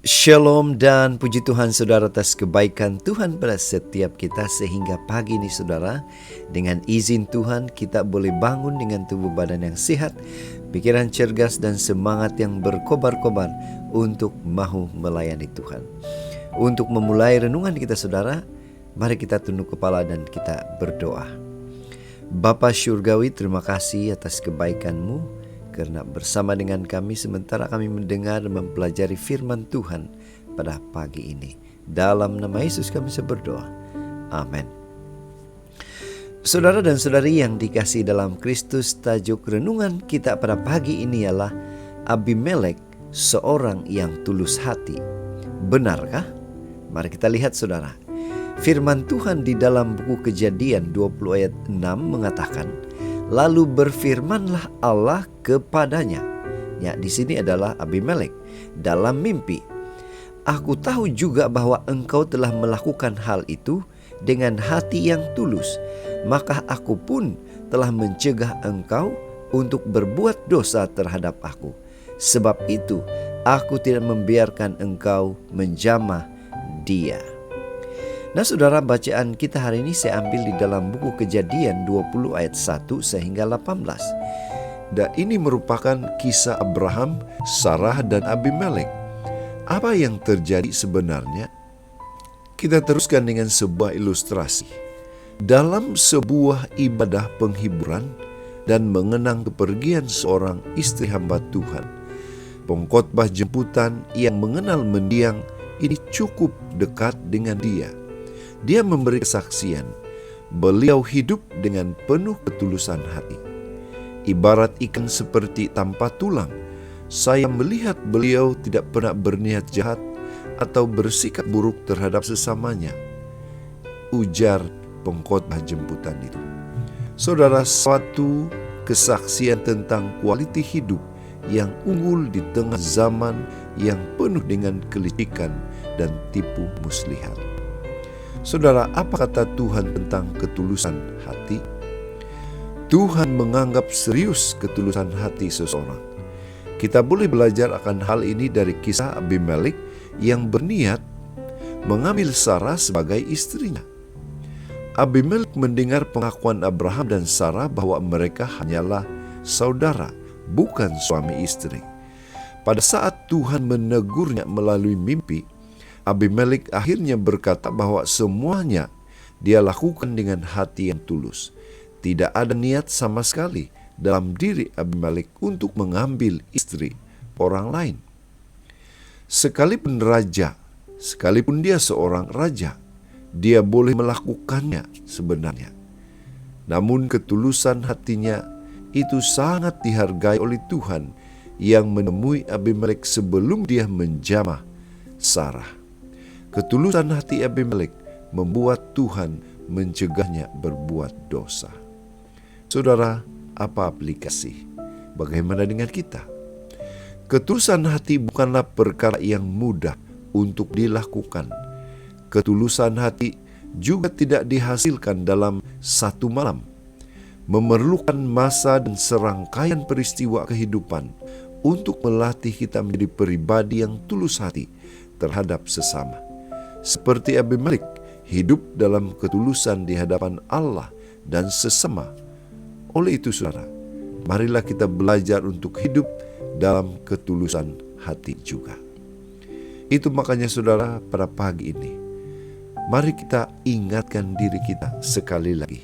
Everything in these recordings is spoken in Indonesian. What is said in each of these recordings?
Shalom dan puji Tuhan saudara atas kebaikan Tuhan pada setiap kita sehingga pagi ini saudara, dengan izin Tuhan kita boleh bangun dengan tubuh badan yang sehat, pikiran cergas dan semangat yang berkobar-kobar untuk mau melayani Tuhan. Untuk memulai renungan kita saudara, mari kita tunduk kepala dan kita berdoa. Bapa Syurgawi, terima kasih atas kebaikan-Mu, karena bersama dengan kami sementara kami mendengar dan mempelajari firman Tuhan pada pagi ini. Dalam nama Yesus kami berdoa. Amin. Saudara dan saudari yang dikasihi dalam Kristus, tajuk renungan kita pada pagi ini ialah Abimelek, seorang yang tulus hati. Benarkah? Mari kita lihat saudara. Firman Tuhan di dalam buku Kejadian 20 ayat 6 mengatakan, lalu berfirmanlah Allah kepadanya. Ya, di sini adalah Abimelek dalam mimpi. Aku tahu juga bahwa engkau telah melakukan hal itu dengan hati yang tulus, maka aku pun telah mencegah engkau untuk berbuat dosa terhadap aku. Sebab itu aku tidak membiarkan engkau menjamah dia. Nah saudara, bacaan kita hari ini saya ambil di dalam buku Kejadian 20 ayat 1 sehingga 18. Dan ini merupakan kisah Abraham, Sarah dan Abimelek. Apa yang terjadi sebenarnya? Kita teruskan dengan sebuah ilustrasi. Dalam sebuah ibadah penghiburan dan mengenang kepergian seorang istri hamba Tuhan, pengkhotbah jemputan yang mengenal mendiang ini cukup dekat dengan dia. Dia memberi kesaksian, beliau hidup dengan penuh ketulusan hati. Ibarat ikan seperti tanpa tulang, saya melihat beliau tidak pernah berniat jahat atau bersikap buruk terhadap sesamanya, ujar pengkhotbah jemputan itu. Saudara, suatu kesaksian tentang kualiti hidup yang unggul di tengah zaman yang penuh dengan kelicikan dan tipu muslihat. Saudara, apa kata Tuhan tentang ketulusan hati? Tuhan menganggap serius ketulusan hati seseorang. Kita boleh belajar akan hal ini dari kisah Abimelek yang berniat mengambil Sarah sebagai istrinya. Abimelek mendengar pengakuan Abraham dan Sarah bahwa mereka hanyalah saudara, bukan suami istri. Pada saat Tuhan menegurnya melalui mimpi, Abimelek akhirnya berkata bahwa semuanya dia lakukan dengan hati yang tulus. Tidak ada niat sama sekali dalam diri Abimelek untuk mengambil istri orang lain. Sekalipun dia seorang raja, dia boleh melakukannya sebenarnya. Namun ketulusan hatinya itu sangat dihargai oleh Tuhan yang menemui Abimelek sebelum dia menjamah Sarah. Ketulusan hati Abimelek membuat Tuhan mencegahnya berbuat dosa. Saudara, apa aplikasi? Bagaimana dengan kita? Ketulusan hati bukanlah perkara yang mudah untuk dilakukan. Ketulusan hati juga tidak dihasilkan dalam satu malam. Memerlukan masa dan serangkaian peristiwa kehidupan untuk melatih kita menjadi pribadi yang tulus hati terhadap sesama. Seperti Abimelek, hidup dalam ketulusan di hadapan Allah dan sesama. Oleh itu saudara, marilah kita belajar untuk hidup dalam ketulusan hati juga. Itu makanya saudara, pada pagi ini, mari kita ingatkan diri kita sekali lagi,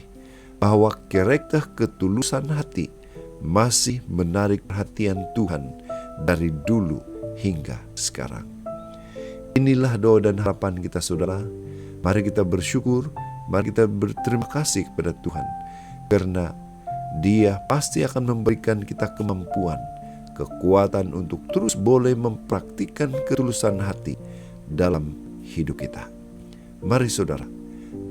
bahwa karakter ketulusan hati masih menarik perhatian Tuhan dari dulu hingga sekarang. Inilah doa dan harapan kita saudara. Mari kita bersyukur, mari kita berterima kasih kepada Tuhan, karena Dia pasti akan memberikan kita kemampuan, kekuatan untuk terus boleh mempraktikkan ketulusan hati dalam hidup kita. Mari saudara,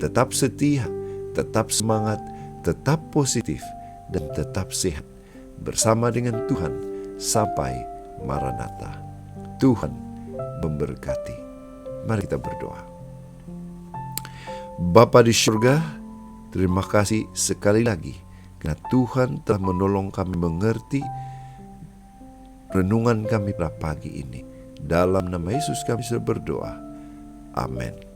tetap setia, tetap semangat, tetap positif, dan tetap sehat bersama dengan Tuhan sampai Maranatha. Tuhan memberkati. Mari kita berdoa. Bapa di surga, terima kasih sekali lagi karena Tuhan telah menolong kami mengerti renungan kami pada pagi ini. Dalam nama Yesus kami sudah berdoa. Amin.